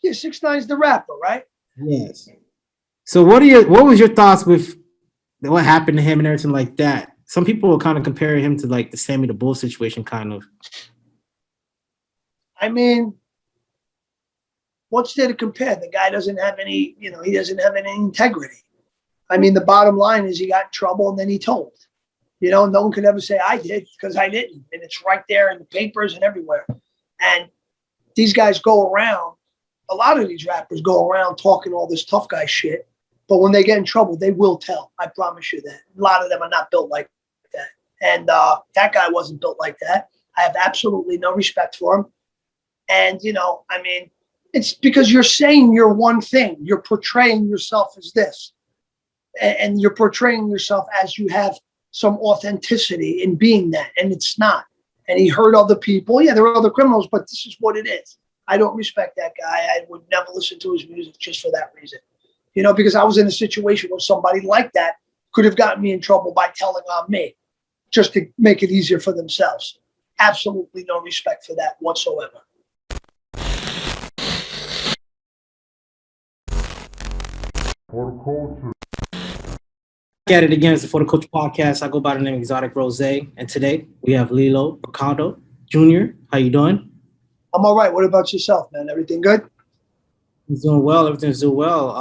Yeah, 6ix9ine's the rapper, right? Yes. So what was your thoughts with what happened to him and everything like that? Some people will kind of compare him to like the Sammy the Bull situation, kind of. I mean, what's there to compare? The guy doesn't have any, he doesn't have any integrity. I mean, the bottom line is he got in trouble and then he told. No one could ever say I did because I didn't. And it's right there in the papers and everywhere. And these guys go around, a lot of these rappers go around talking all this tough guy shit. But when they get in trouble, they will tell. I promise you that. A lot of them are not built like that. And that guy wasn't built like that. I have absolutely no respect for him. And, I mean, it's because you're saying you're one thing. You're portraying yourself as this. And you're portraying yourself as you have some authenticity in being that. And it's not. And he hurt other people. Yeah, there are other criminals, but this is what it is. I don't respect that guy. I would never listen to his music just for that reason. Because I was in a situation where somebody like that could have gotten me in trouble by telling on me just to make it easier for themselves. Absolutely no respect for that whatsoever. At it again, it's the For the Culture podcast. I go by the name Exotic Rose, and today we have Lillo Brancato Jr. How you doing? I'm all right. What about yourself, man? Everything good? He's doing well. Everything's doing well.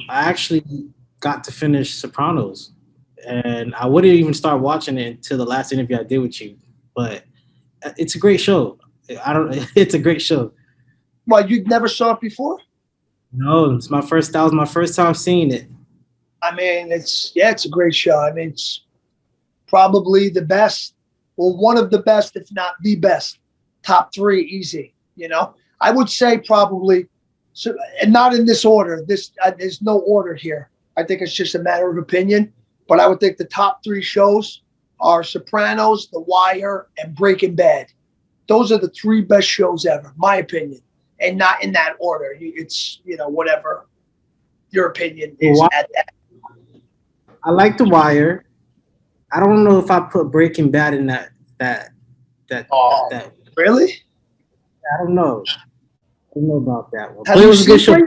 I actually got to finish Sopranos, and I wouldn't even start watching it until the last interview I did with you. But it's a great show. It's a great show. Well, you never saw it before? No, that was my first time seeing it. I mean, it's a great show. I mean, it's probably the best, or one of the best, if not the best. Top 3, easy. I would say probably. So, and not in this order. There's no order here. I think it's just a matter of opinion. But I would think the top 3 shows are Sopranos, The Wire, and Breaking Bad. Those are the 3 best shows ever, my opinion, and not in that order. It's whatever your opinion is at that. I like The Wire. I don't know if I put Breaking Bad in that. Really? I don't know. I don't know about that one. But it was a good show.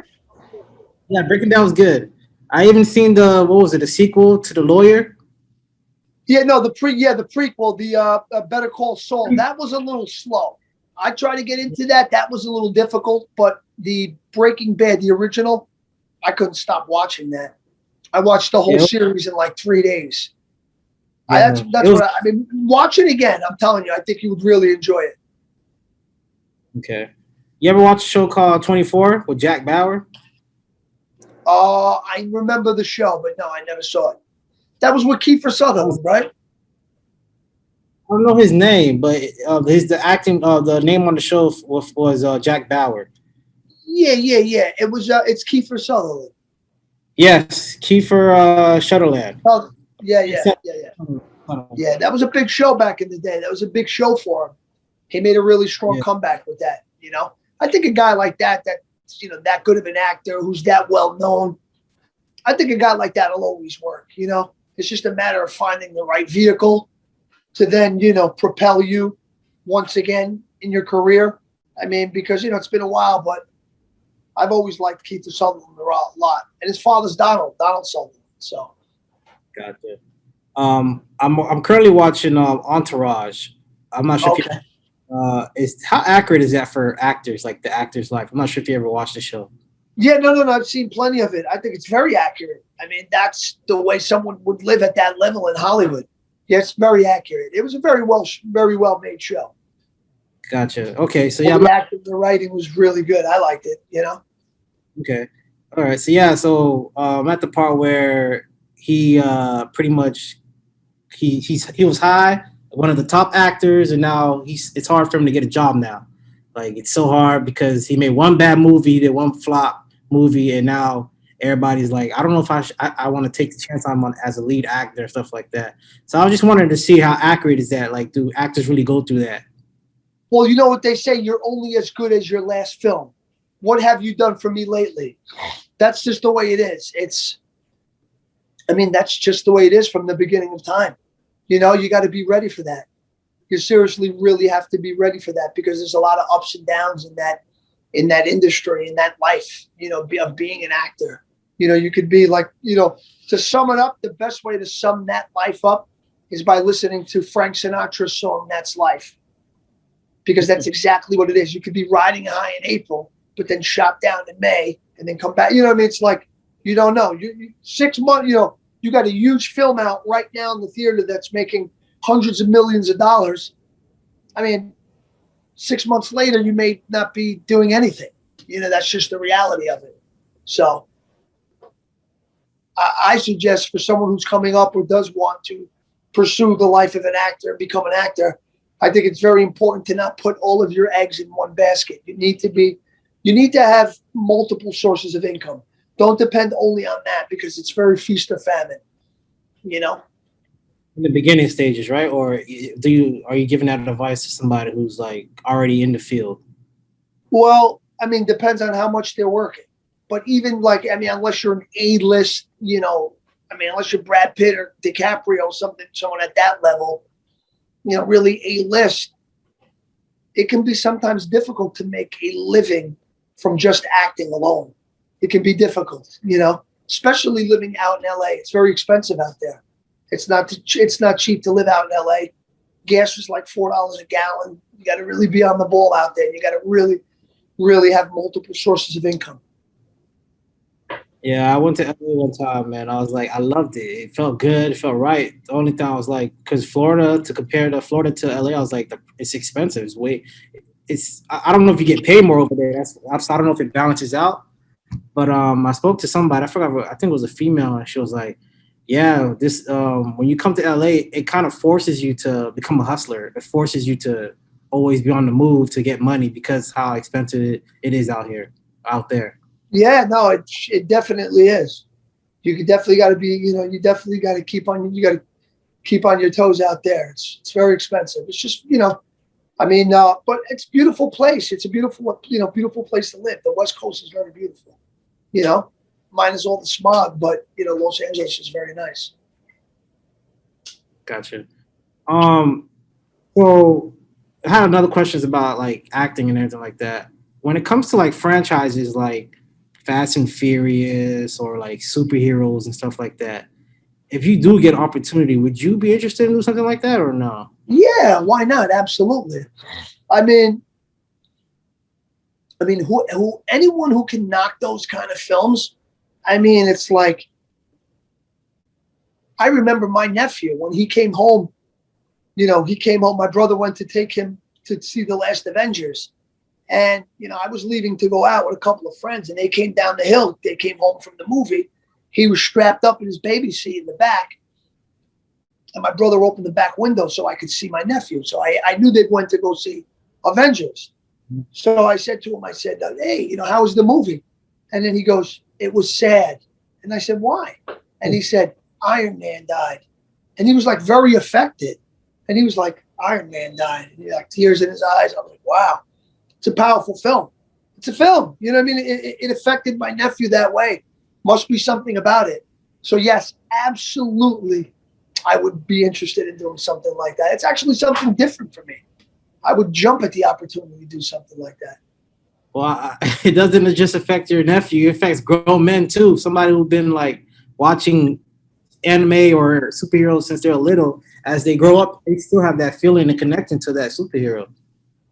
Yeah, Breaking Bad was good. I even seen the sequel to The Lawyer? Yeah, no, the prequel, the Better Call Saul. That was a little slow. I tried to get into that. That was a little difficult. But the Breaking Bad, the original, I couldn't stop watching that. I watched the whole series in like 3 days. Yeah, watch it again. I'm telling you, I think you would really enjoy it. Okay. You ever watch a show called 24 with Jack Bauer? I remember the show, but no, I never saw it. That was with Kiefer Sutherland, right? I don't know his name, but the name on the show was Jack Bauer. Yeah. It was it's Kiefer Sutherland. Yes, Kiefer Sutherland. Oh, yeah. Yeah, that was a big show back in the day. That was a big show for him. He made a really strong comeback with that. I think a guy like that's that good of an actor who's that well known. I think a guy like that will always work. It's just a matter of finding the right vehicle to then propel you once again in your career. I mean, because it's been a while, but I've always liked Kiefer Sutherland a lot, and his father's Donald Sutherland. So, gotcha. I'm currently watching Entourage. I'm not sure. Okay. How accurate is that for actors, like the actor's life? I'm not sure if you ever watched the show. Yeah, no. I've seen plenty of it. I think it's very accurate. I mean, that's the way someone would live at that level in Hollywood. Yeah, it's very accurate. It was a very well made show. Gotcha. Okay, so the acting, the writing was really good. I liked it. Okay. All right. So I'm at the part where he pretty much he was high, one of the top actors, and now it's hard for him to get a job now. Like, it's so hard because he made one bad movie, did one flop movie, and now everybody's like, I don't know if I want to take the chance on him as a lead actor and stuff like that. So I was just wondering to see how accurate is that? Like, do actors really go through that? Well, you know what they say, you're only as good as your last film. What have you done for me lately? That's just the way it is. That's just the way it is from the beginning of time. You got to be ready for that. You seriously really have to be ready for that because there's a lot of ups and downs in that in that industry, in that life, of being an actor. You could be like, to sum it up, the best way to sum that life up is by listening to Frank Sinatra's song, That's Life. Because that's exactly what it is. You could be riding high in April, but then shot down in May and then come back. You know what I mean? It's like, you don't know. You 6 months, you got a huge film out right now in the theater that's making hundreds of millions of dollars. I mean, 6 months later, you may not be doing anything. That's just the reality of it. So I suggest for someone who's coming up or does want to pursue the life of an actor, become an actor, I think it's very important to not put all of your eggs in one basket. You need to have multiple sources of income. Don't depend only on that because it's very feast or famine, In the beginning stages, right? Or are you giving that advice to somebody who's like already in the field? Well, I mean, depends on how much they're working. But even unless you're an A-list, unless you're Brad Pitt or DiCaprio, someone at that level, really A-list, it can be sometimes difficult to make a living from just acting alone. It can be difficult, especially living out in LA. It's very expensive out there. It's not cheap to live out in LA. Gas is like $4 a gallon. You got to really be on the ball out there. You got to really, really have multiple sources of income. Yeah, I went to LA one time, man. I was like, I loved it. It felt good. It felt right. The only thing I was like, because to compare Florida to LA, I was like, it's expensive. I don't know if you get paid more over there. I don't know if it balances out. But I spoke to somebody. I forgot. I think it was a female, and she was like, "Yeah, this when you come to LA, it kind of forces you to become a hustler. It forces you to always be on the move to get money because how expensive it is out there." Yeah, no, it definitely is. You definitely got to be, you definitely got to keep on your toes out there. It's very expensive. It's just, but it's a beautiful place. It's a beautiful place to live. The West Coast is very beautiful. Minus all the smog, but Los Angeles is very nice. Gotcha. So I had another questions about like acting and everything like that. When it comes to like franchises like Fast and Furious or like superheroes and stuff like that, if you do get an opportunity, would you be interested in doing something like that or no? Yeah, why not? Absolutely. I mean, anyone who can knock those kind of films, it's like, I remember my nephew when he came home. My brother went to take him to see The Last Avengers. And, I was leaving to go out with a couple of friends and they came down the hill. They came home from the movie. He was strapped up in his baby seat in the back. And my brother opened the back window so I could see my nephew. So I knew they went to go see Avengers. So I said to him, hey, how was the movie? And then he goes, it was sad. And I said, why? And he said, Iron Man died. And he was like very affected. And he was like, Iron Man died. And he had like tears in his eyes. I was like, wow. It's a powerful film. It's a film. It affected my nephew that way. Must be something about it. So yes, absolutely, I would be interested in doing something like that. It's actually something different for me. I would jump at the opportunity to do something like that. Well, it doesn't just affect your nephew. It affects grown men too. Somebody who's been like watching anime or superheroes since they're little. As they grow up, they still have that feeling and connection to that superhero.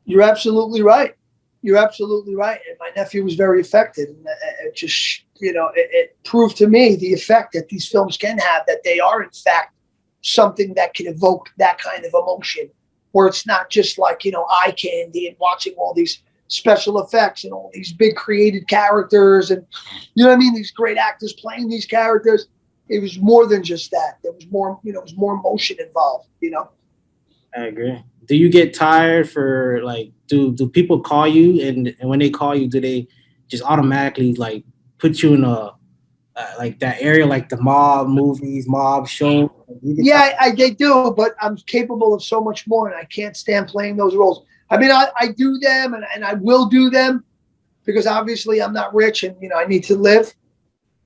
You're absolutely right. And my nephew was very affected. And it just, it proved to me the effect that these films can have, that they are, in fact, something that can evoke that kind of emotion, where it's not just like, eye candy and watching all these special effects and all these big created characters and, these great actors playing these characters. It was more than just that. There was more, it was more emotion involved, I agree. Do you get tired for like, do people call you and when they call you, do they just automatically like put you in a like that area, like the mob movies, mob show? Yeah, they do, but I'm capable of so much more and I can't stand playing those roles. I do them and I will do them because obviously I'm not rich and, I need to live,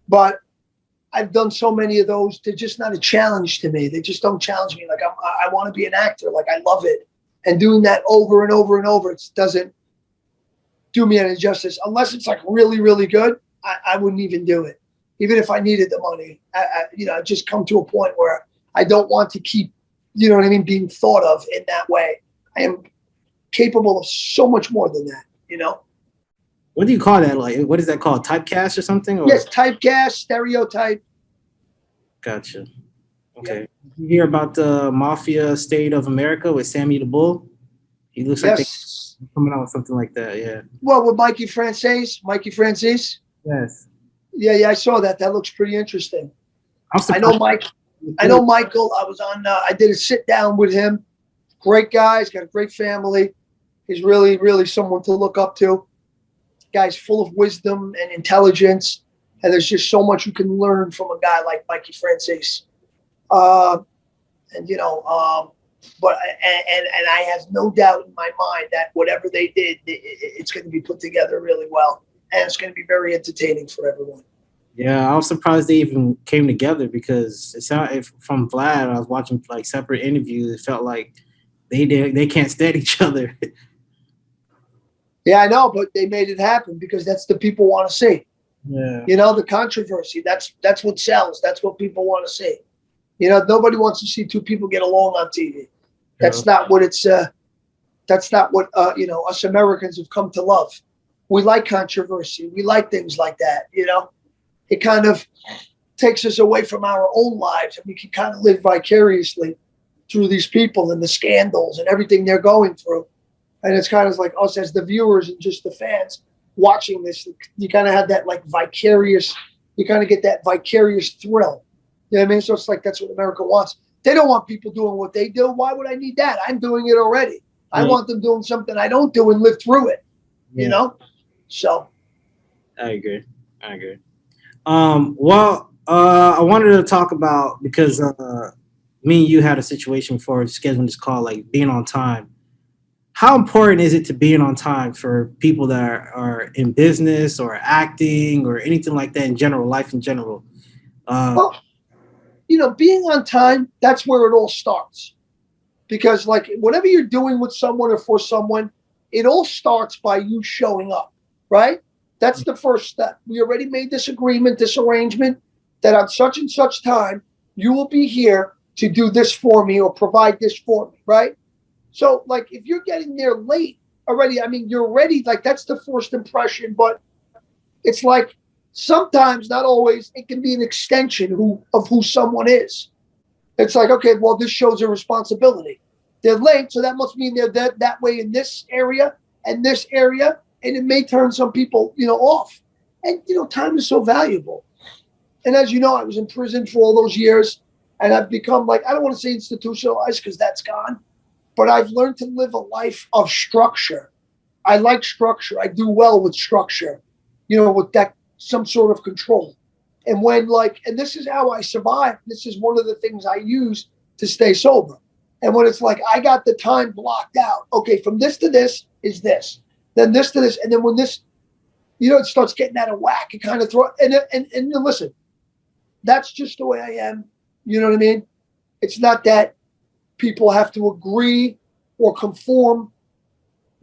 but I've done so many of those. They're just not a challenge to me. They just don't challenge me. Like I want to be an actor. Like I love it. And doing that over and over and over, it doesn't do me any justice. Unless it's like really, really good, I wouldn't even do it. Even if I needed the money, I just come to a point where I don't want to keep, you know what I mean, being thought of in that way. I am capable of so much more than that, you know? What do you call that? Like, what is that called? Typecast or something? Or? Yes, typecast, stereotype. Gotcha. Okay. You hear about the Mafia State of America with Sammy the Bull? He looks like they're coming out with something like that, yeah. Well, with Mikey Francis? Yes. Yeah, I saw that. That looks pretty interesting. I know Michael. I was on. I did a sit down with him. Great guy. He's got a great family. He's really, really someone to look up to. Guy's full of wisdom and intelligence, and there's just so much you can learn from a guy like Mikey Francis. But I have no doubt in my mind that whatever they did, it's going to be put together really well, and it's going to be very entertaining for everyone. Yeah, I was surprised they even came together because it sounded from Vlad. I was watching like separate interviews. It felt like they can't stand each other. Yeah, I know, but they made it happen because that's the people want to see. Yeah, you know, the controversy. That's what sells. That's what people want to see. You know, nobody wants to see two people get along on TV. That's not what it's. That's not what us Americans have come to love. We like controversy. We like things like that. You know, it kind of takes us away from our own lives, and we can kind of live vicariously through these people and the scandals and everything they're going through. And it's kind of like us as the viewers and just the fans watching this. You kind of have that like vicarious. You kind of get that vicarious thrill. You know what I mean? So it's like that's what America wants. They don't want people doing what they do. Why would I need that? I'm doing it already. I want them doing something I don't do and live through it. You know? So. I agree. Well, I wanted to talk about, because me and you had a situation before scheduling this call, like being on time. How important is it to being on time for people that are in business or acting or anything like that in general, life in general? Well, being on time, that's where it all starts. Because like whatever you're doing with someone or for someone, it all starts by you showing up, right? That's the first step. We already made this agreement, this arrangement, that on such and such time, you will be here to do this for me or provide this for me, right? So like if you're getting there late already, I mean, you're ready, like that's the first impression, but it's like sometimes, not always, it can be an extension of who someone is. It's like, okay, well, this shows a responsibility. They're late, so that must mean they're that way in this area and this area, and it may turn some people, off. And, time is so valuable. And as you know, I was in prison for all those years, and I've become like, I don't want to say institutionalized because that's gone, but I've learned to live a life of structure. I like structure. I do well with structure, with that some sort of control. And when and this is how I survive. This is one of the things I use to stay sober. And when it's like, I got the time blocked out. Okay, from this to this is this. Then this to this. And then when this, it starts getting out of whack, it kind of and listen, that's just the way I am. You know what I mean? It's not that people have to agree or conform,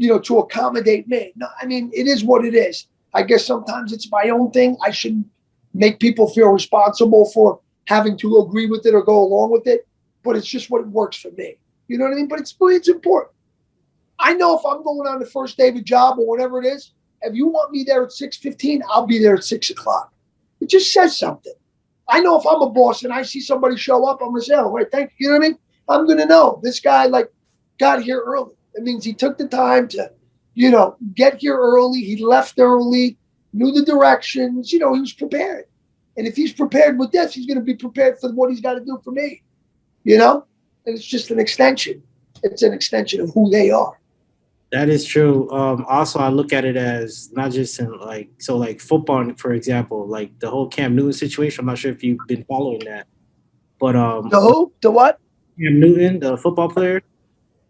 to accommodate me. No, I mean, it is what it is. I guess sometimes it's my own thing. I shouldn't make people feel responsible for having to agree with it or go along with it, but it's just what works for me. You know what I mean? But it's important. I know if I'm going on the first day of a job or whatever it is, if you want me there at 6:15, I'll be there at 6 o'clock. It just says something. I know if I'm a boss and I see somebody show up, I'm going to say, oh, right, thank you. You know what I mean? I'm going to know this guy got here early. It means he took the time to, get here early. He left early, knew the directions, he was prepared. And if he's prepared with this, he's going to be prepared for what he's got to do for me, and it's just an extension. It's an extension of who they are. That is true. Also, I look at it as not just in football, for example, like the whole Cam Newton situation. I'm not sure if you've been following that, but the who? The what? Cam Newton, the football player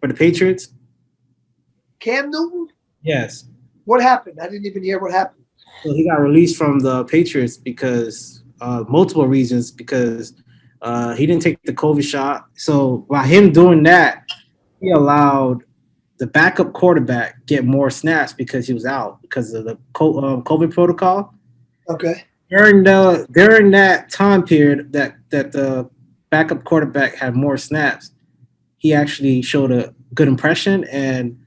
for the Patriots. Cam Newton? Yes. What happened? I didn't even hear what happened. So he got released from the Patriots because multiple reasons. Because he didn't take the COVID shot. So by him doing that, he allowed the backup quarterback get more snaps because he was out because of the COVID protocol. Okay. During that time period that the backup quarterback had more snaps, he actually showed a good impression and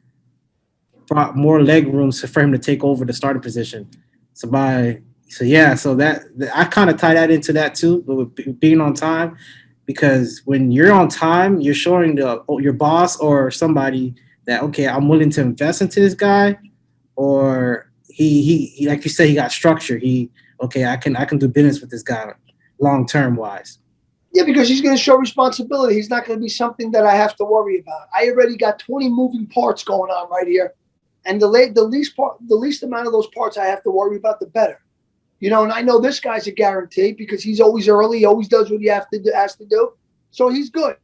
brought more leg room for him to take over the starting position. So that I kind of tie that into that too, but with being on time, because when you're on time, you're showing your boss or somebody that, okay, I'm willing to invest into this guy, or he like you said, he got structure. I can do business with this guy long term wise. Yeah, because he's going to show responsibility. He's not going to be something that I have to worry about. I already got 20 moving parts going on right here, and the least amount of those parts I have to worry about, the better. You know, and I know this guy's a guarantee because he's always early. He always does what he has to do. So he's good.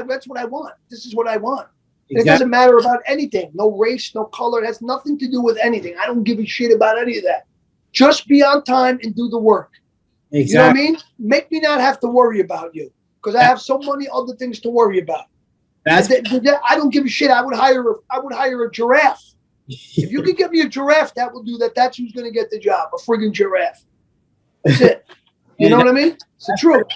That's what I want. This is what I want. Exactly. It doesn't matter about anything. No race, no color. It has nothing to do with anything. I don't give a shit about any of that. Just be on time and do the work. Exactly. You know what I mean? Make me not have to worry about you because I have so many other things to worry about. I don't give a shit. I would hire a giraffe. If you could give me a giraffe, that will do that. That's who's going to get the job, a friggin' giraffe. That's it. You know what I mean? It's the truth.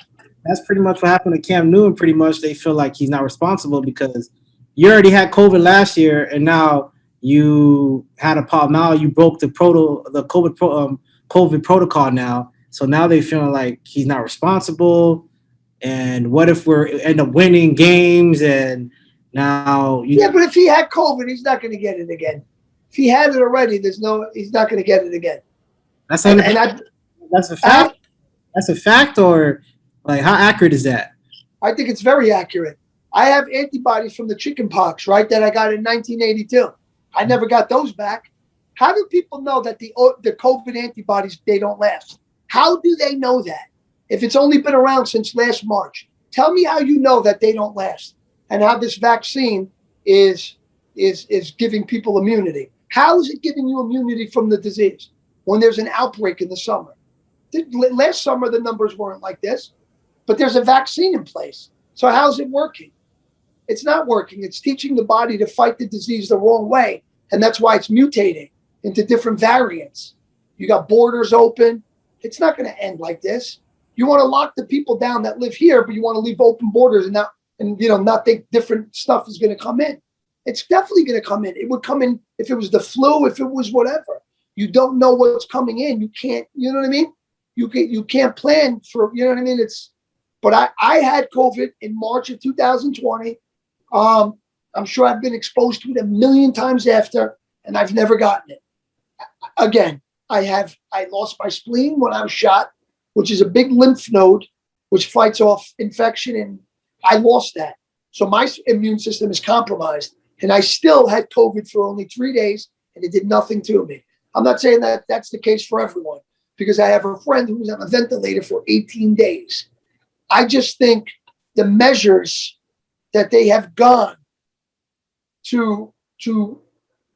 That's pretty much what happened to Cam Newton. Pretty much they feel like he's not responsible because you already had COVID last year, and now you had a problem. Now you broke the COVID protocol now. So now they feeling like he's not responsible. And what if we end up winning games and now but if he had COVID, he's not going to get it again. If he had it already, he's not going to get it again. That's a fact. That's a fact, or like how accurate is that? I think it's very accurate. I have antibodies from the chicken pox, right, that I got in 1982. I never got those back. How do people know that the COVID antibodies, they don't last? How do they know that? If it's only been around since last March, tell me how you know that they don't last and how this vaccine is giving people immunity. How is it giving you immunity from the disease when there's an outbreak in the summer? Last summer, the numbers weren't like this, but there's a vaccine in place. So how's it working? It's not working. It's teaching the body to fight the disease the wrong way. And that's why it's mutating into different variants. You got borders open. It's not going to end like this. You want to lock the people down that live here, but you want to leave open borders and not think different stuff is going to come in. It's definitely going to come in. It would come in if it was the flu, if it was whatever. You don't know what's coming in. You can't, you know what I mean? You can't plan for, you know what I mean? But I had COVID in March of 2020. I'm sure I've been exposed to it a million times after, and I've never gotten it. Again, I lost my spleen when I was shot, which is a big lymph node, which fights off infection, and I lost that. So my immune system is compromised, and I still had COVID for only 3 days, and it did nothing to me. I'm not saying that that's the case for everyone, because I have a friend who was on a ventilator for 18 days. I just think the measures that they have gone to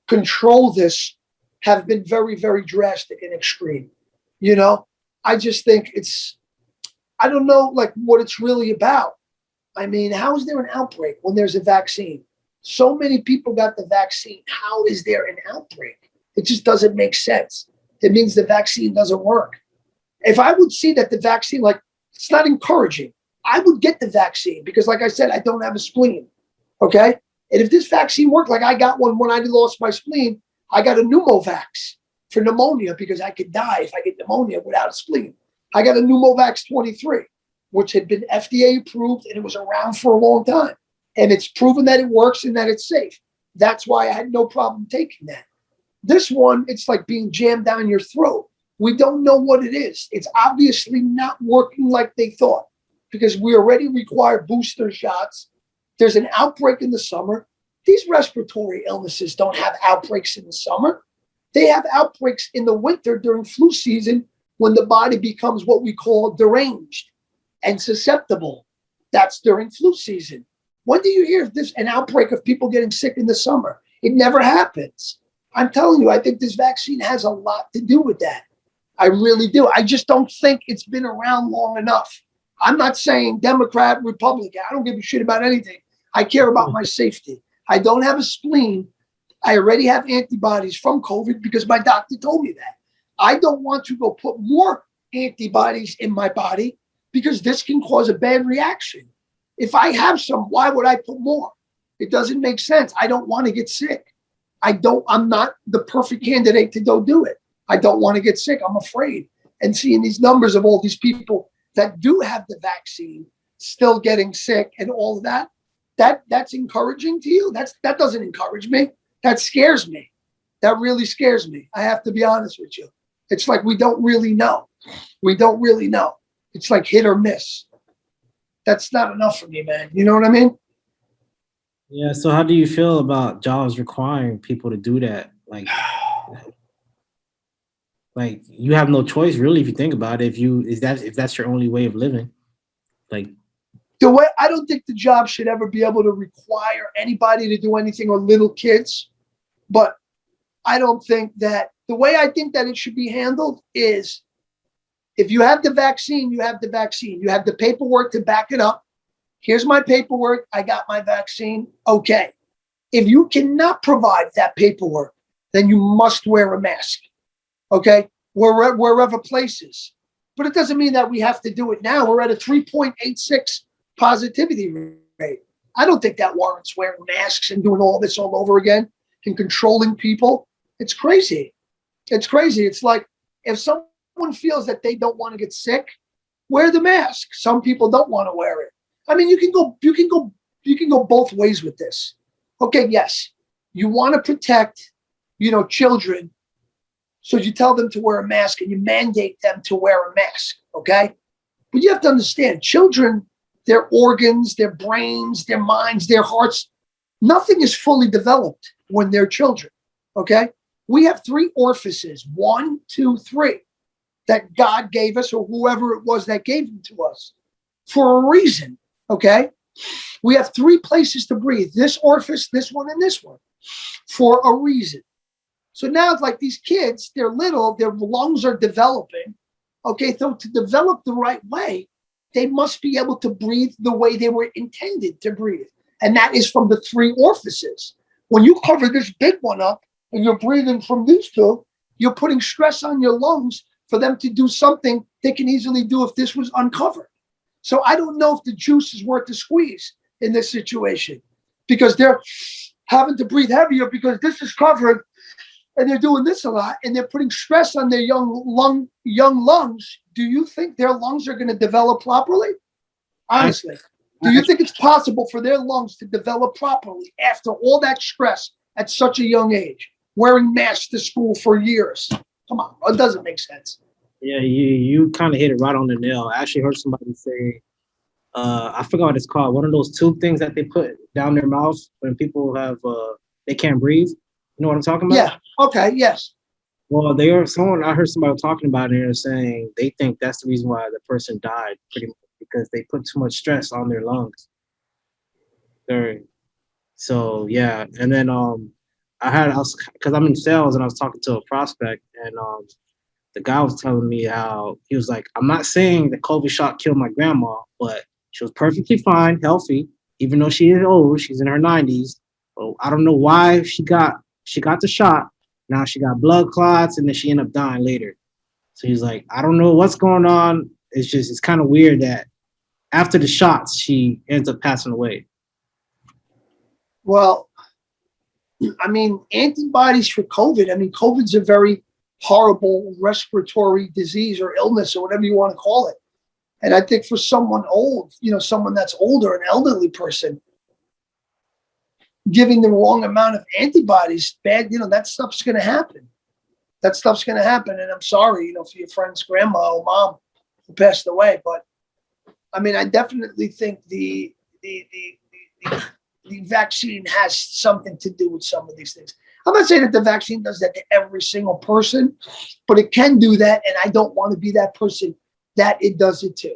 control this have been very, very drastic and extreme. You know, I just think I don't know like what it's really about. I mean, how is there an outbreak when there's a vaccine? So many people got the vaccine. How is there an outbreak? It just doesn't make sense. It means the vaccine doesn't work. If I would see that the vaccine, like, it's not encouraging, I would get the vaccine because, like I said, I don't have a spleen. Okay? And if this vaccine worked, like I got one when I lost my spleen, I got a pneumovax for pneumonia because I could die if I get pneumonia without a spleen. I got a pneumovax 23, which had been FDA approved and it was around for a long time. And it's proven that it works and that it's safe. That's why I had no problem taking that. This one, it's like being jammed down your throat. We don't know what it is. It's obviously not working like they thought because we already require booster shots. There's an outbreak in the summer. These respiratory illnesses don't have outbreaks in the summer. They have outbreaks in the winter during flu season when the body becomes what we call deranged and susceptible. That's during flu season. When do you hear an outbreak of people getting sick in the summer? It never happens. I'm telling you, I think this vaccine has a lot to do with that. I really do. I just don't think it's been around long enough. I'm not saying Democrat, Republican. I don't give a shit about anything. I care about my safety. I don't have a spleen, I already have antibodies from COVID because my doctor told me that. I don't want to go put more antibodies in my body because this can cause a bad reaction. If I have some, why would I put more? It doesn't make sense. I don't want to get sick. I'm not the perfect candidate to go do it. I don't want to get sick. I'm afraid. And seeing these numbers of all these people that do have the vaccine still getting sick and all of that, that's encouraging to you. That doesn't encourage me. That scares me. That really scares me. I have to be honest with you. It's like we don't really know. We don't really know. It's like hit or miss. That's not enough for me, man. You know what I mean? Yeah. So how do you feel about jobs requiring people to do that? Like you have no choice really if you think about it. If that's your only way of living, like the way I don't think the job should ever be able to require anybody to do anything or little kids, but I don't think that the way I think that it should be handled is if you have the vaccine, you have the vaccine. You have the paperwork to back it up. Here's my paperwork. I got my vaccine. Okay. If you cannot provide that paperwork, then you must wear a mask. Okay. Wherever places. But it doesn't mean that we have to do it now. We're at a 3.86 positivity rate. I don't think that warrants wearing masks and doing all this all over again and controlling people. It's crazy. It's crazy. It's like if someone feels that they don't want to get sick, wear the mask. Some people don't want to wear it. I mean, you can go both ways with this. Okay, yes, you want to protect, children, so you tell them to wear a mask and you mandate them to wear a mask. Okay, but you have to understand, children, their organs, their brains, their minds, their hearts, nothing is fully developed when they're children. Okay, we have 3 orifices, 1, 2, 3, that God gave us, or whoever it was that gave them to us, for a reason. Okay, we have 3 places to breathe: this orifice, this one, and this one, for a reason. So now it's like these kids, they're little, their lungs are developing. Okay, so to develop the right way, they must be able to breathe the way they were intended to breathe. And that is from the 3 orifices. When you cover this big one up and you're breathing from these 2, you're putting stress on your lungs for them to do something they can easily do if this was uncovered. So I don't know if the juice is worth the squeeze in this situation because they're having to breathe heavier because this is covered and they're doing this a lot and they're putting stress on their young lungs. Do you think their lungs are going to develop properly? Honestly, do you think it's possible for their lungs to develop properly after all that stress at such a young age, wearing masks to school for years? Come on, it doesn't make sense. Yeah, you kind of hit it right on the nail. I actually heard somebody say, I forgot what it's called, one of those tube things that they put down their mouth when people have they can't breathe. You know what I'm talking about? Yeah. Okay. Yes. Well, I heard somebody talking about it and saying they think that's the reason why the person died, pretty much because they put too much stress on their lungs. So yeah, and then because I'm in sales and I was talking to a prospect and the guy was telling me how he was like, I'm not saying the COVID shot killed my grandma, but she was perfectly fine, healthy, even though she is old. She's in her 90s. So I don't know why she got the shot. Now she got blood clots, and then she ended up dying later. So he's like, I don't know what's going on. It's kind of weird that after the shots, she ends up passing away. Well, I mean, antibodies for COVID. I mean, COVID's a very horrible respiratory disease or illness or whatever you want to call it. And I think for someone old, someone that's older, an elderly person, giving the wrong amount of antibodies, bad, that stuff's going to happen. That stuff's going to happen. And I'm sorry, for your friend's grandma or mom who passed away. But I mean, I definitely think the vaccine has something to do with some of these things. I'm not saying that the vaccine does that to every single person, but it can do that. And I don't want to be that person that it does it to.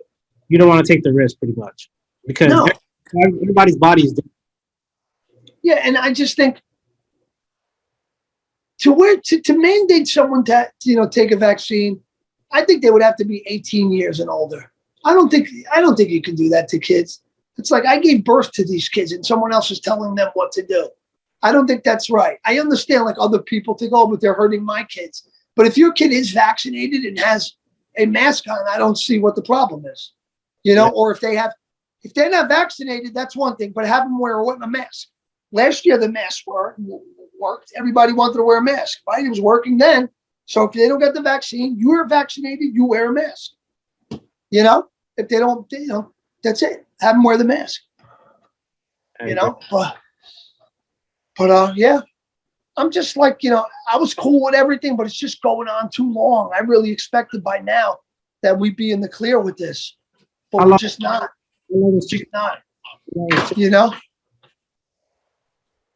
You don't want to take the risk, pretty much, because everybody's body is different. Yeah, and I just think to mandate someone to take a vaccine, I think they would have to be 18 years and older. I don't think you can do that to kids. It's like I gave birth to these kids and someone else is telling them what to do. I don't think that's right. I understand like other people think, oh, but they're hurting my kids. But if your kid is vaccinated and has a mask on, I don't see what the problem is. You know, or if they're not vaccinated, that's one thing, but have them wear a mask. Last year, the mask worked. Everybody wanted to wear a mask, right? It was working then. So if they don't get the vaccine, you are vaccinated, you wear a mask. You know, if they don't, you know, that's it. Have them wear the mask. You know, but yeah, I'm just like, you know, I was cool with everything, but it's just going on too long. I really expected by now that we'd be in the clear with this, but we're just not. We're just not. You know.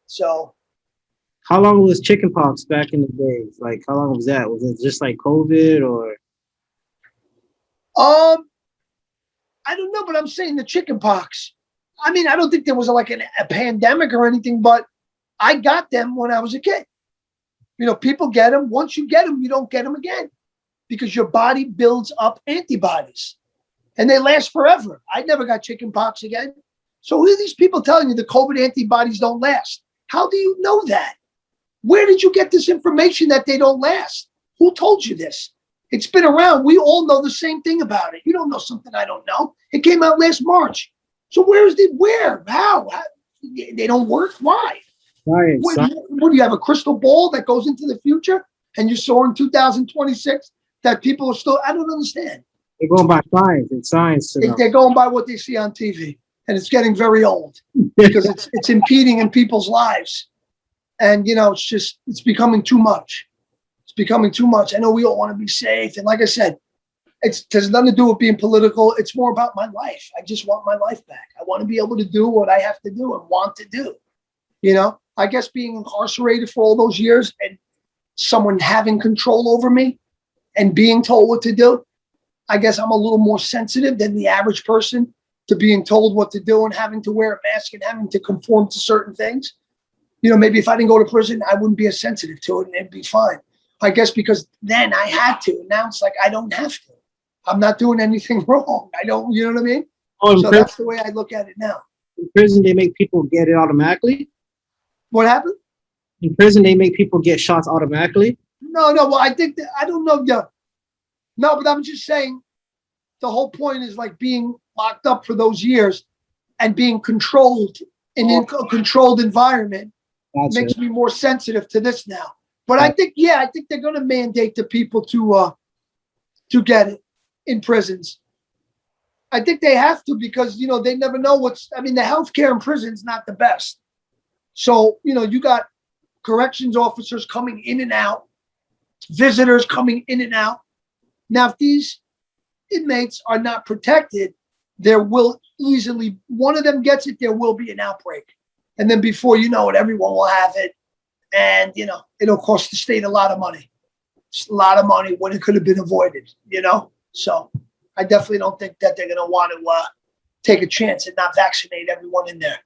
So. How long was chickenpox back in the days? Like, how long was that? Was it just like COVID or? I don't know, but I'm saying the chickenpox. I mean, I don't think there was like a pandemic or anything, but I got them when I was a kid. You know, people get them. Once you get them, you don't get them again because your body builds up antibodies and they last forever. I never got chickenpox again. So who are these people telling you the COVID antibodies don't last? How do you know that? Where did you get this information that they don't last? Who told you this? It's been around. We all know the same thing about it. You don't know something I don't know. It came out last March. So where? How? They don't work? Why? Science. What do you have, a crystal ball that goes into the future? And you saw in 2026 that people are still, I don't understand. They're going by science and science. They're going by what they see on TV. And it's getting very old because it's impeding in people's lives. And, you know, it's becoming too much. It's becoming too much. I know we all want to be safe. And like I said, it has nothing to do with being political. It's more about my life. I just want my life back. I want to be able to do what I have to do and want to do. You know, I guess being incarcerated for all those years and someone having control over me and being told what to do, I guess I'm a little more sensitive than the average person to being told what to do and having to wear a mask and having to conform to certain things. You know, maybe if I didn't go to prison, I wouldn't be as sensitive to it and it'd be fine. I guess because then I had to. And now it's like I don't have to. I'm not doing anything wrong. I don't, you know what I mean? So that's the way I look at it now. In prison, they make people get it automatically? What happened? In prison, they make people get shots automatically? No. Well, I think that, I don't know. Yeah. No, but I'm just saying the whole point is like being locked up for those years and being controlled in a controlled environment. Gotcha. Makes me more sensitive to this now. But I think they're going to mandate the people to get it in prisons. I think they have to because, you know, they never know the healthcare in prison is not the best. So, you know, you got corrections officers coming in and out, visitors coming in and out. Now, if these inmates are not protected, there will easily, one of them gets it, there will be an outbreak. And then before you know it, everyone will have it. And, you know, it'll cost the state a lot of money. It's a lot of money when it could have been avoided, you know? So I definitely don't think that they're going to want to take a chance and not vaccinate everyone in there.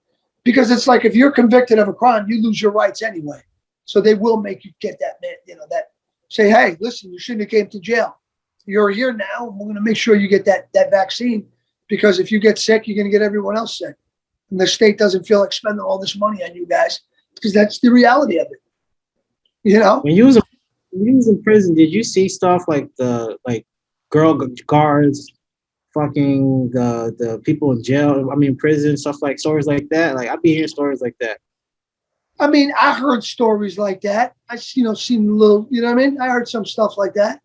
Because it's like if you're convicted of a crime, you lose your rights anyway. So they will make you get that, you know, that say, hey, listen, you shouldn't have came to jail. You're here now. And we're going to make sure you get that vaccine. Because if you get sick, you're going to get everyone else sick. And the state doesn't feel like spending all this money on you guys. Because that's the reality of it. You know? When you was in prison, did you see stuff like girl guards fucking the people in jail? I mean, prison, stuff like stories like that. Like I'd be hearing stories like that. I mean, I heard stories like that. I, you know, seen a little, you know what I mean? I heard some stuff like that.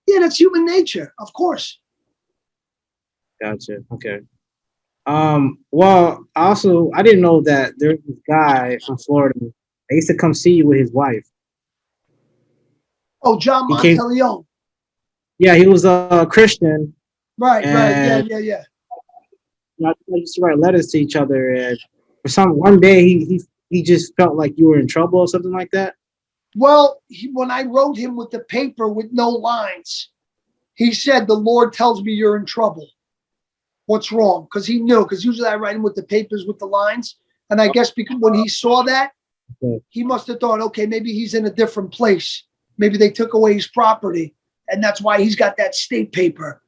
Yeah, that's human nature, of course. Gotcha. Okay. Well, also, I didn't know that there's this guy from Florida. I used to come see you with his wife. Oh, John Monteleone. Yeah, he was a Christian. Right. Yeah. I used to write letters to each other, and for one day he just felt like you were in trouble or something like that. Well, when I wrote him with the paper with no lines, he said, "The Lord tells me you're in trouble. What's wrong?" Because he knew. Because usually I write him with the papers with the lines, and I guess because when he saw that, he must have thought, okay, maybe he's in a different place. Maybe they took away his property, and that's why he's got that state paper.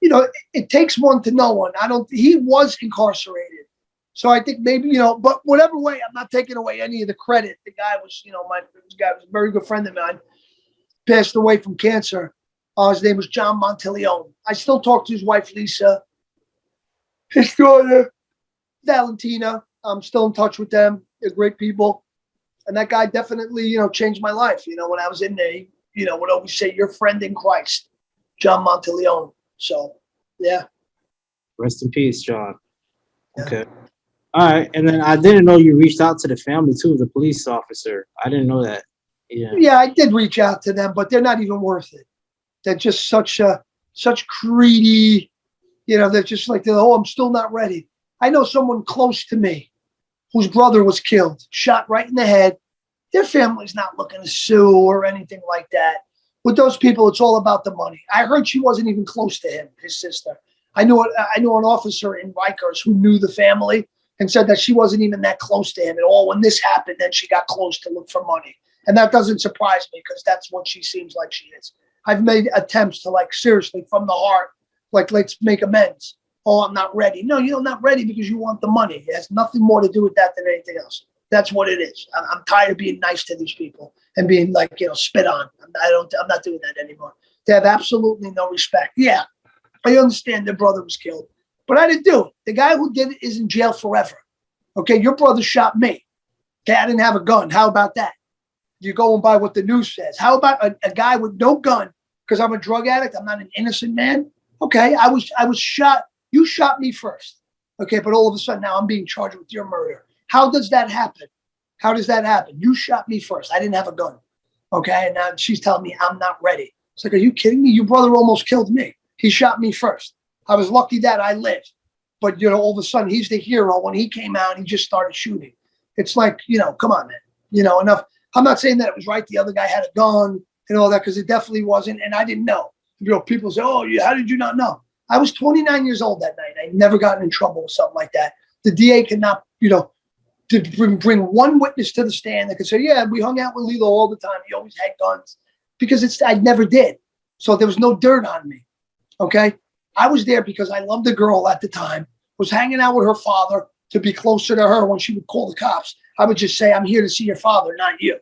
You know, it takes one to know one. He was incarcerated. So I think maybe, you know, but whatever way, I'm not taking away any of the credit. The guy was, you know, this guy was a very good friend of mine, passed away from cancer. His name was John Monteleone. I still talk to his wife, Lisa, his daughter, Valentina. I'm still in touch with them. They're great people. And that guy definitely, you know, changed my life. You know, when I was in there, he, you know, would always say, your friend in Christ, John Monteleone. So, yeah. Rest in peace, John. Yeah. Okay. All right. And then I didn't know you reached out to the family too, the police officer. I didn't know that. Yeah. Yeah, I did reach out to them, but they're not even worth it. They're just such greedy, you know, they're just like, oh, I'm still not ready. I know someone close to me whose brother was killed, shot right in the head. Their family's not looking to sue or anything like that. With those people, it's all about the money. I heard she wasn't even close to him, his sister. I knew an officer in Rikers who knew the family and said that she wasn't even that close to him at all. When this happened, then she got close to look for money. And that doesn't surprise me because that's what she seems like she is. I've made attempts to, like, seriously, from the heart, like, let's make amends. Oh, I'm not ready. No, you're not ready because you want the money. It has nothing more to do with that than anything else. That's what it is. I'm tired of being nice to these people and being, like, you know, spit on. I'm not doing that anymore. They have absolutely no respect. Yeah, I understand their brother was killed, but I didn't do it. The guy who did it is in jail forever. Okay, your brother shot me. Okay, I didn't have a gun. How about that? You go and buy what the news says. How about a guy with no gun because I'm a drug addict? I'm not an innocent man. Okay, I was shot. You shot me first. Okay, but all of a sudden now I'm being charged with your murder. How does that happen? How does that happen? You shot me first. I didn't have a gun. Okay, and now she's telling me I'm not ready. It's like, are you kidding me? Your brother almost killed me. He shot me first. I was lucky that I lived. But, you know, all of a sudden he's the hero. When he came out, he just started shooting. It's like, you know, come on, man. You know, enough. I'm not saying that it was right. The other guy had a gun and all that because it definitely wasn't. And I didn't know. You know, people say, oh, how did you not know? I was 29 years old that night. I'd never gotten in trouble with something like that. The DA cannot, you know, to bring one witness to the stand that could say, yeah, we hung out with Lillo all the time. He always had guns because I never did. So there was no dirt on me. Okay. I was there because I loved the girl at the time, was hanging out with her father to be closer to her when she would call the cops. I would just say, I'm here to see your father, not you.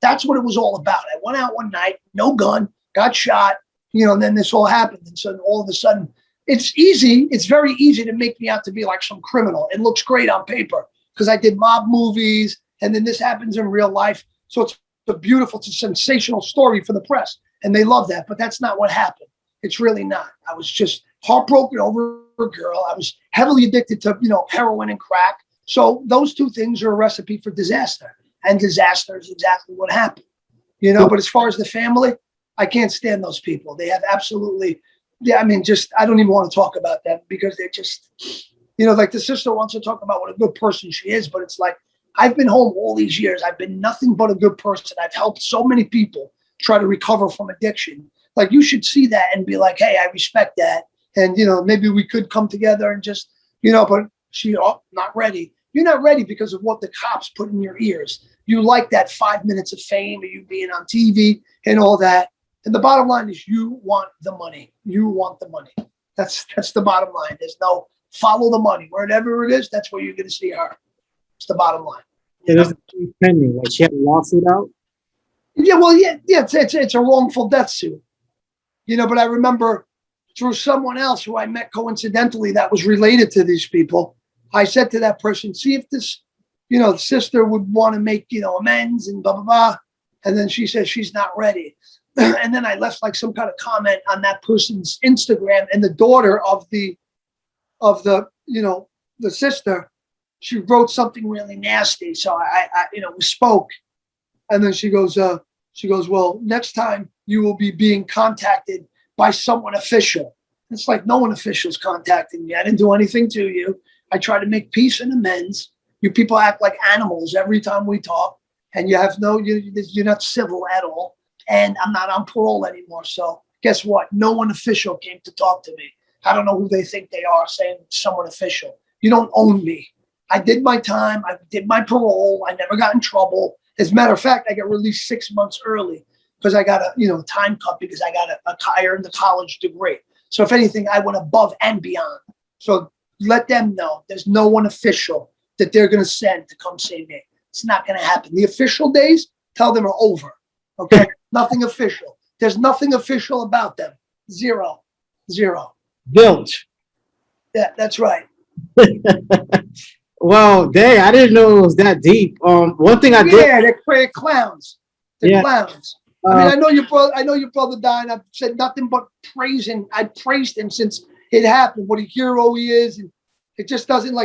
That's what it was all about. I went out one night, no gun, got shot, you know, and then this all happened. And so all of a sudden, it's easy. It's very easy to make me out to be like some criminal. It looks great on paper because I did mob movies and then this happens in real life. So it's a sensational story for the press. And they love that, but that's not what happened. It's really not. I was just heartbroken over a girl. I was heavily addicted to, you know, heroin and crack. So those two things are a recipe for disaster. And disaster is exactly what happened. You know, but as far as the family, I can't stand those people. They have absolutely, yeah, I mean, just, I don't even want to talk about them because they're just, you know, like the sister wants to talk about what a good person she is, but it's like, I've been home all these years. I've been nothing but a good person. I've helped so many people try to recover from addiction. Like, you should see that and be like, hey, I respect that. And, you know, maybe we could come together and just, you know, but not ready. You're not ready because of what the cops put in your ears. You like that 5 minutes of fame of you being on TV and all that. And the bottom line is you want the money. You want the money. That's the bottom line. There's no follow the money. Wherever it is, that's where you're going to see her. It's the bottom line. Yeah, there's a case pending. Like, she had a lawsuit out? Yeah, well, yeah, it's a wrongful death suit. You know, but I remember through someone else who I met coincidentally that was related to these people, I said to that person, see if this, you know, sister would want to make, you know, amends and blah, blah, blah. And then she says she's not ready. And then I left like some kind of comment on that person's Instagram, and the daughter of the, you know, the sister, she wrote something really nasty. So I you know, we spoke, and then she goes, well, next time you will be being contacted by someone official. It's like, no one official is contacting me. I didn't do anything to you. I try to make peace and amends. You people act like animals every time we talk, and you have you're not civil at all. And I'm not on parole anymore. So guess what? No one official came to talk to me. I don't know who they think they are saying someone official. You don't own me. I did my time. I did my parole. I never got in trouble. As a matter of fact, I got released 6 months early because I got a time cut because I got I earned the college degree. So if anything, I went above and beyond. So let them know there's no one official. that they're going to send to come save me. It's not going to happen. The official days, tell them, are over. Okay? Nothing official. There's nothing official about them. Zero. Bilge. Yeah, that's right. Well, dang, I didn't know it was that deep. One thing I did. Yeah, they're clowns. They're clowns. I mean, I know your brother died. I've said nothing but praising. I praised him since it happened. What a hero he is, and it just doesn't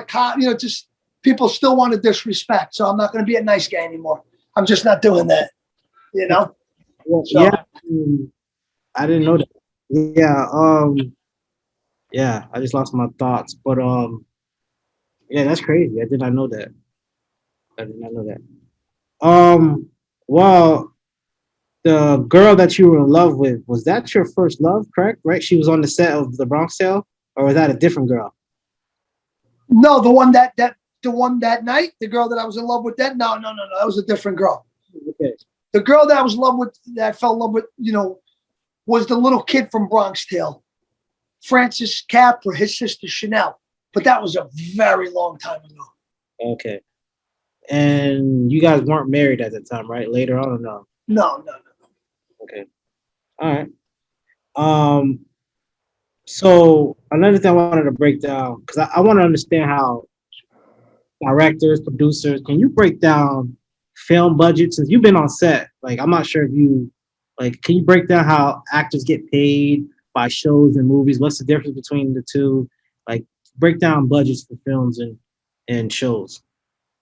just people still want to disrespect. So I'm not going to be a nice guy anymore. I'm just not doing that. Well, So, yeah, I didn't know that. Yeah, I just lost my thoughts. But yeah, that's crazy. I did not know that. Well, the girl that you were in love with, was that your first love, correct? Right? She was on the set of the Bronx Tale, or was that a different girl? no, the one that night, the girl that I was in love with, that was a different girl. Okay. The girl that I was in love with, that I fell in love with, was the little kid from Bronx Tale, Francis Capra, his sister Chanel. But that was a very long time ago. Okay. And you guys weren't married at the time, right? Later on, or no? No. Okay. All right. So another thing I wanted to break down, because I want to understand how directors, producers, can you break down film budgets? Since you've been on set, like, I'm not sure if you, like, can you break down how actors get paid by shows and movies? What's the difference between the two? Like, break down budgets for films and shows.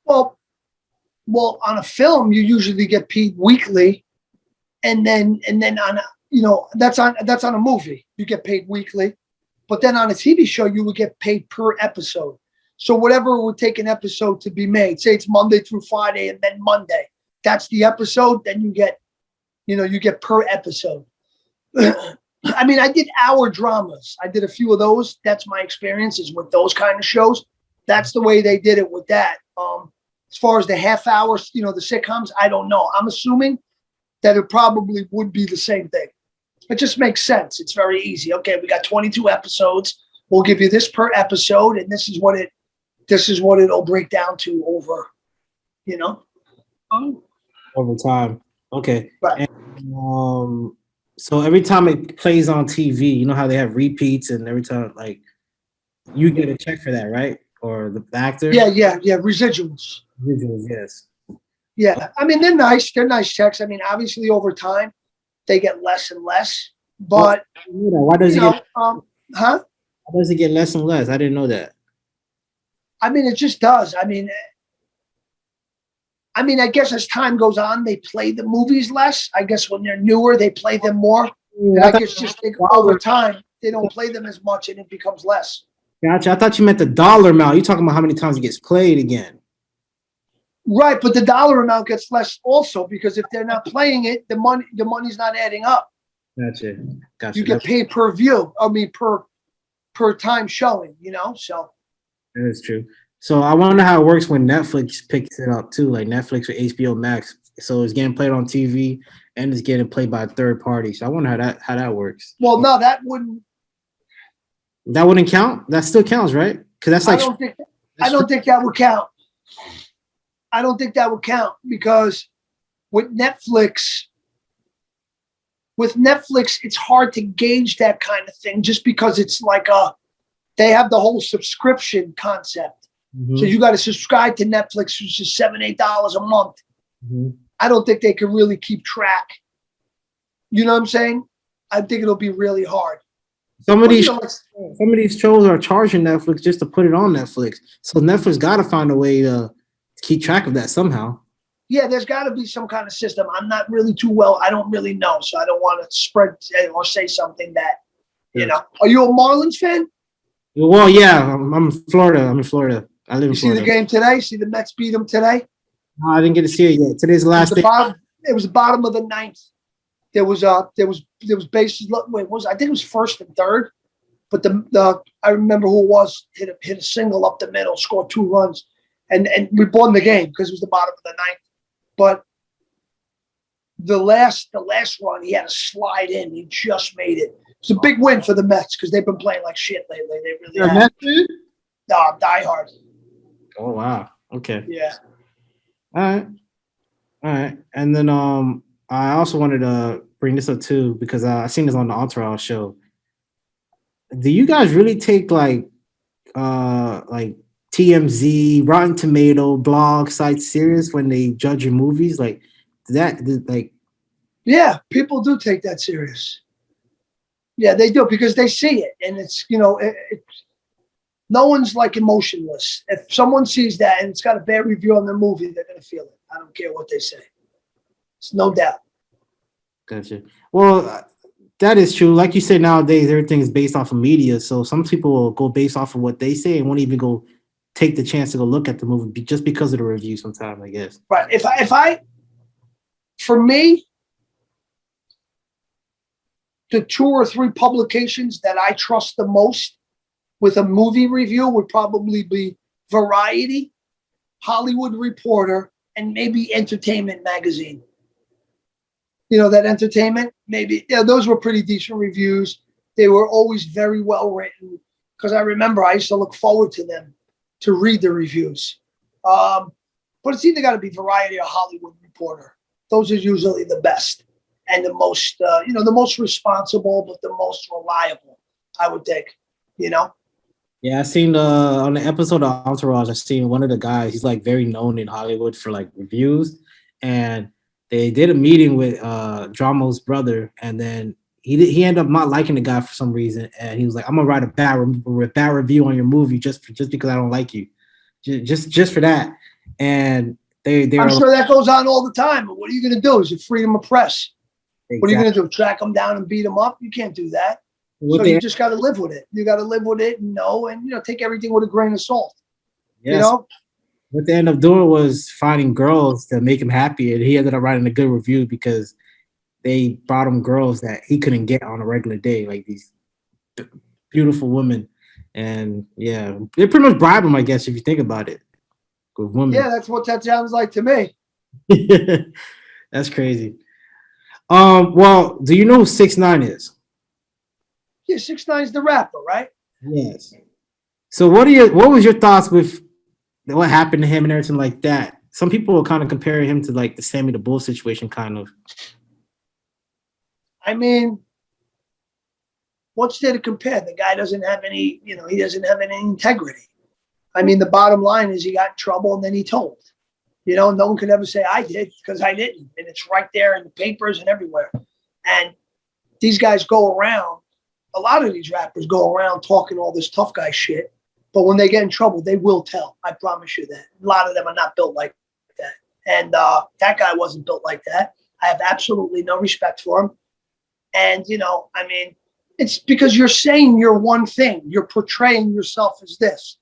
Well, on a film, you usually get paid weekly, and then on that's on a movie, you get paid weekly, but then on a TV show, you would get paid per episode. So whatever it would take an episode to be made, say it's Monday through Friday, and then Monday, that's the episode. Then you get per episode. I mean, I did hour dramas. I did a few of those. That's my experiences with those kind of shows. That's the way they did it with that. As far as the half hours, the sitcoms, I don't know. I'm assuming that it probably would be the same thing. It just makes sense. It's very easy. Okay, we got 22 episodes. We'll give you this per episode, and this is what it'll break down to over, Over time. Okay. Right. And, so every time it plays on TV, you know how they have repeats, and every time, like, you get a check for that, right? Or the actor? Yeah. Residuals. Residuals, yes. Yeah. I mean, they're nice. They're nice checks. I mean, obviously over time, they get less and less. But why does it get? Huh? Why does it get less and less? I didn't know that. I mean, it just does. I mean, I guess as time goes on, they play the movies less. I guess when they're newer, they play them more. And I guess just over time, they don't play them as much, and it becomes less. Gotcha. I thought you meant the dollar amount. You're talking about how many times it gets played again. Right, but the dollar amount gets less also, because if they're not playing it, the money's not adding up. Gotcha. You get paid per view. I mean, per time showing. So that is true. So I wonder how it works when Netflix picks it up too, like Netflix or HBO Max. So it's getting played on TV and it's getting played by a third party. So I wonder how that works. Well, no, that wouldn't. That wouldn't count. That still counts, right? Because that's like. I don't think that would count. I don't think that would count, because with Netflix, it's hard to gauge that kind of thing, just because it's like they have the whole subscription concept. Mm-hmm. So you got to subscribe to Netflix, which is $7-8 a month. Mm-hmm. I don't think they can really keep track. You know what I'm saying? I think it'll be really hard. Some of these shows are charging Netflix just to put it on Netflix. So Netflix got to find a way to keep track of that somehow. Yeah, there's got to be some kind of system. I'm not really too well. I don't really know, so I don't want to spread or say something that, Are you a Marlins fan? Well, yeah, I'm in Florida. I live in Florida. You see the game today? See the Mets beat them today? No, I didn't get to see it yet. Today's the last day. It was the bottom of the ninth. There was bases. I think it was first and third, but I remember who it was hit a single up the middle, scored 2 runs, and we won the game because it was the bottom of the ninth. But the last run, he had to slide in. He just made it. It's a big win for the Mets because they've been playing like shit lately. They really have. Mets? No, diehard. Oh wow! Okay. Yeah. All right. All right. And then I also wanted to bring this up too because I seen this on the Entourage show. Do you guys really take like TMZ, Rotten Tomato, blog sites serious when they judge your movies? Like like Yeah, people do take that serious. Yeah, they do because they see it, and it's no one's like emotionless. If someone sees that and it's got a bad review on their movie, they're gonna feel it. I don't care what they say. It's no doubt. gotcha. Well, that is true. Like you said, nowadays everything is based off of media. So some people will go based off of what they say and won't even go take the chance to go look at the movie just because of the review. Sometimes, I guess. But for me, the 2 or 3 publications that I trust the most with a movie review would probably be Variety, Hollywood Reporter, and maybe Entertainment Magazine. That entertainment, maybe, those were pretty decent reviews. They were always very well written because I remember I used to look forward to them to read the reviews. But it's either got to be Variety or Hollywood Reporter. Those are usually the best and the most, the most responsible, but the most reliable, I would think, Yeah, I seen on the episode of Entourage, I seen one of the guys. He's like very known in Hollywood for like reviews, and they did a meeting with Dramo's brother, and then he ended up not liking the guy for some reason, and he was like, "I'm gonna write a bad review on your movie just because I don't like you, just for that." And I'm they're sure that goes on all the time. But what are you going to do? Is it freedom of press? What are you going to do? Track them down and beat them up? You can't do that. So you just got to live with it. You got to live with it and take everything with a grain of salt. Yes. What they ended up doing was finding girls to make him happy, and he ended up writing a good review because they brought him girls that he couldn't get on a regular day, like these beautiful women. And yeah, they pretty much bribe him, I guess, if you think about it. With women. Yeah, that's what that sounds like to me. That's crazy. Well, do you know who 6ix9ine is? Yeah, 6ix9ine is the rapper, right? Yes. So what was your thoughts with what happened to him and everything like that? Some people are kind of comparing him to like the Sammy the Bull situation, kind of. I mean, what's there to compare? The guy doesn't have any, he doesn't have any integrity. I mean, the bottom line is he got in trouble and then he told. No one could ever say I did because I didn't. And it's right there in the papers and everywhere. And these guys go around, a lot of these rappers go around talking all this tough guy shit. But when they get in trouble, they will tell. I promise you that. A lot of them are not built like that. And that guy wasn't built like that. I have absolutely no respect for him. And, it's because you're saying you're one thing. You're portraying yourself as this.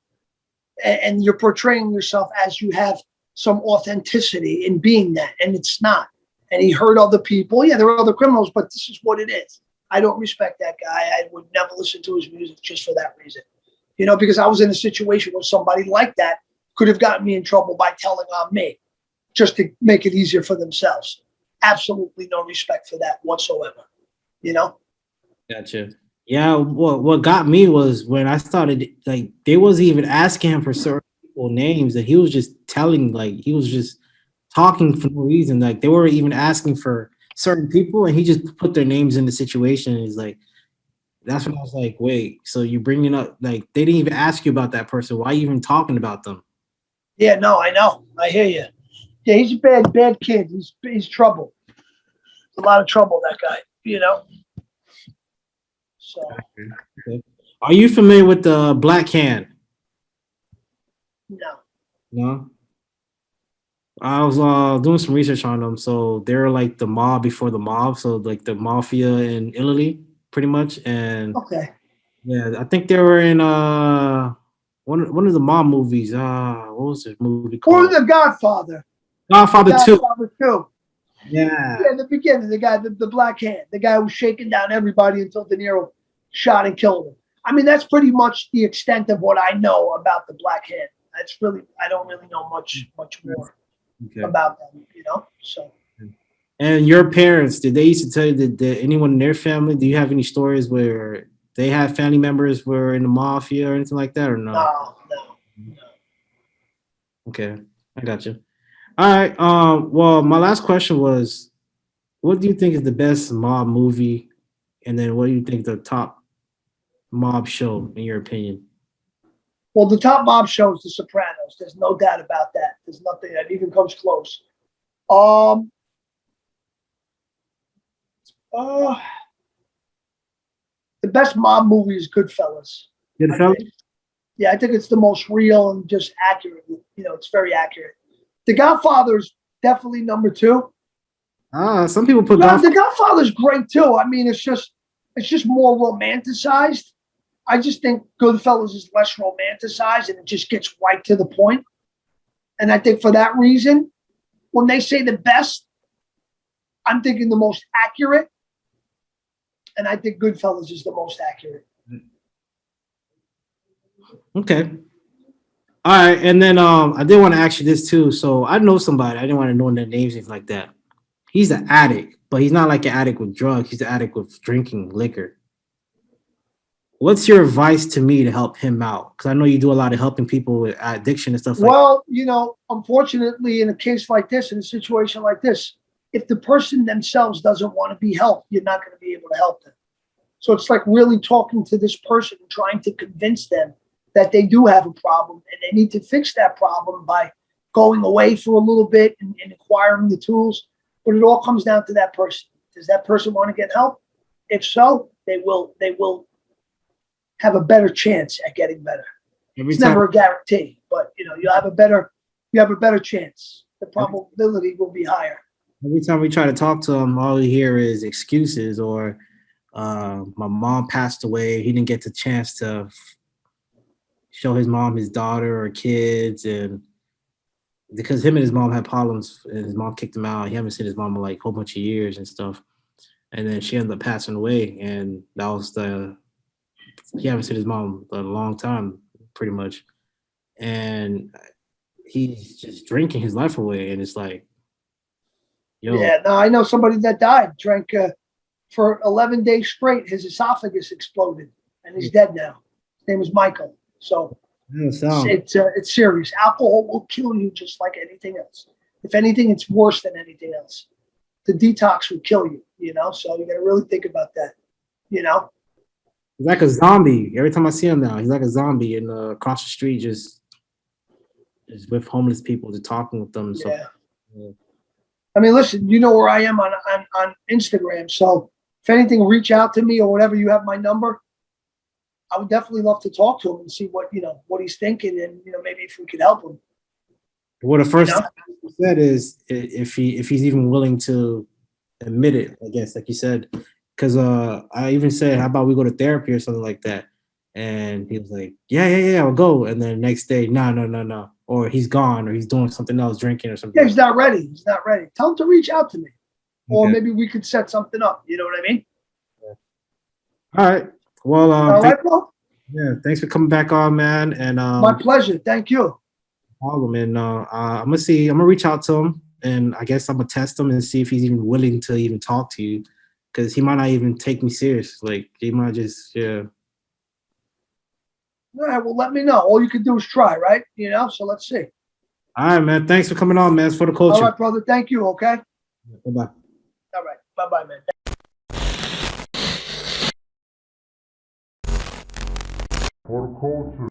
And you're portraying yourself as you have some authenticity in being that. And it's not. And he hurt other people. Yeah, there are other criminals, but this is what it is. I don't respect that guy. I would never listen to his music just for that reason. Because I was in a situation where somebody like that could have gotten me in trouble by telling on me just to make it easier for themselves. Absolutely no respect for that whatsoever. Gotcha. Yeah, what got me was when I started, like, they wasn't even asking him for certain people names, that he was just telling, like, he was just talking for no reason. Like, they weren't even asking for certain people, and he just put their names in the situation. And he's like, that's when I was like, wait, so you bringing up, like, they didn't even ask you about that person. Why are you even talking about them? Yeah, no, I know. I hear you. Yeah, he's a bad kid. He's trouble. A lot of trouble, that guy, So. Okay. Are you familiar with the Black Hand? No. No? I was doing some research on them. So they're like the mob before the mob. So like the Mafia in Italy, pretty much. And Okay. yeah, I think they were in one of the mob movies. What was this movie called? Or The Godfather. Godfather 2. Godfather 2. Yeah. Yeah, in the beginning, the guy, the Black Hand, the guy who was shaking down everybody until De Niro shot and killed him. I mean, that's pretty much the extent of what I know about the Black Hand. I don't really know much more about them, So. And your parents, did they used to tell you that anyone in their family, do you have any stories where they had family members were in the mafia or anything like that, or no? No. Okay, I got you. All right. Well, my last question was, what do you think is the best mob movie, and then what do you think the top mob show in your opinion? Well, the top mob show is The Sopranos. There's no doubt about that. There's nothing that even comes close. Um, uh, the best mob movie is Goodfellas. I Goodfellas? think. Yeah, I think it's the most real and just accurate. It's very accurate. The Godfather is definitely number two. Some people put No, The Godfather's great too. I mean, it's just more romanticized. I just think Goodfellas is less romanticized and it just gets right to the point. And I think for that reason, when they say the best, I'm thinking the most accurate. And I think Goodfellas is the most accurate. Okay. All right, and then I did want to ask you this too. So I know somebody. I didn't want to know their names, things like that. He's an addict, but he's not like an addict with drugs. He's an addict with drinking liquor. What's your advice to me to help him out? Because I know you do a lot of helping people with addiction and stuff like that. Well, unfortunately, in a case like this, in a situation like this, if the person themselves doesn't want to be helped, you're not going to be able to help them. So it's like really talking to this person and trying to convince them that they do have a problem and they need to fix that problem by going away for a little bit and acquiring the tools. But it all comes down to that person. Does that person want to get help? If so, they will have a better chance at getting better. It's never a guarantee, but you have a better chance. The probability will be higher. Every time we try to talk to him, all we hear is excuses or my mom passed away. He didn't get the chance to show his mom his daughter or kids, and because him and his mom had problems and his mom kicked him out, he haven't seen his mom in like a whole bunch of years and stuff. And then she ended up passing away, and that was he haven't seen his mom in a long time, pretty much. And he's just drinking his life away, and it's like, yo. Yeah, no, I know somebody that died, drank for 11 days straight. His esophagus exploded, and he's dead now. His name was Michael. So it's serious. Alcohol will kill you just like anything else. If anything, it's worse than anything else. The detox will kill you, so you got to really think about that, He's like a zombie. Every time I see him now, he's like a zombie and across the street, just with homeless people, just talking with them. So, yeah. I mean, listen, you know where I am on Instagram. So if anything, reach out to me or whatever. You have my number. I would definitely love to talk to him and see what he's thinking, and maybe if we could help him. Well, the first thing you said is if he's even willing to admit it, I guess, like you said, because I even said, how about we go to therapy or something like that, and he was like, yeah, I'll go, and then the next day, no, or he's gone, or he's doing something else, drinking or something. Yeah, he's not ready. Tell him to reach out to me, or maybe we could set something up. You know what I mean? Yeah. All right. Well, all right, bro. Yeah, thanks for coming back on, man. And my pleasure. Thank you. No problem. And I'm gonna reach out to him, and I guess I'm gonna test him and see if he's even willing to even talk to you, because he might not even take me serious. Like he might just, yeah. All right. Well, let me know. All you can do is try, right? So let's see. All right, man. Thanks for coming on, man. It's for the culture. All right, brother. Thank you. Okay. Bye-bye. All right. Bye-bye, man. For the culture.